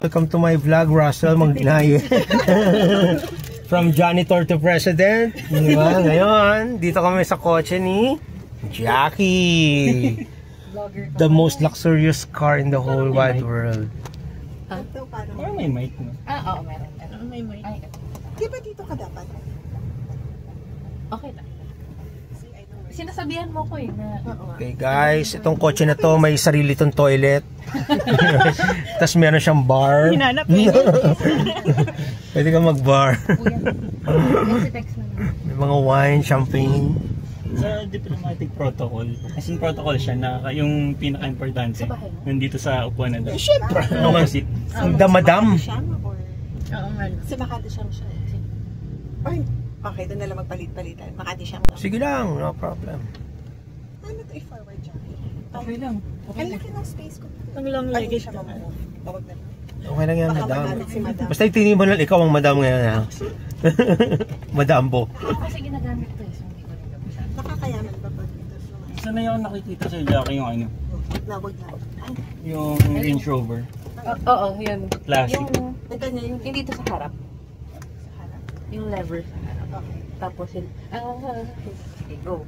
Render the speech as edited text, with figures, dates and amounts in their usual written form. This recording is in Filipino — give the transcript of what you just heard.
Welcome to my vlog, Russell Mangginaye. From janitor to president. Diba? Ngayon, dito kami sa kotse ni Jackie. The most luxurious car in the whole wide world. Parang may mic no? Oo, meron. May mic. Di ba dito ka dapat? Okay lang. Sinasabihan mo ko na... Okay guys, itong kotse na to may sarili tong toilet. Tapos meron siyang bar. Hinanap eh. Pwede ka mag-bar. Text na. May mga wine, champagne. Sa diplomatic protocol, as in protocol siya na yung pinaka-importante nandito sa upuan na doon. Siyempre. Ano kasi? The madam. Oo nga. Sa Makati Siyam siya. Ay, okay, doon nalang magpalit-palitan. Makati Siyam. Sige lang, no problem. Ano to i-forward dyan? Okay lang. Ang laki ng space ko. Ang long Ay, legged siya mamamove. Tawag na. Okay lang yan, Baka madam. magalit si madam. Basta itinin mo lang, ikaw ang madam ngayon ha. Madambo. Kasi ginagamit ko so hindi ko rin kabisa. Nakakayaman ba pag ito? Isa na yung nakikita sa Jackie yung ano, Wag na. Ay, yung Range Rover. Oo, yun. Classic. Yung ganyan yung dito sa harap. sa harap. Yung lever sa harap. Okay. Tapos yun. Okay, go.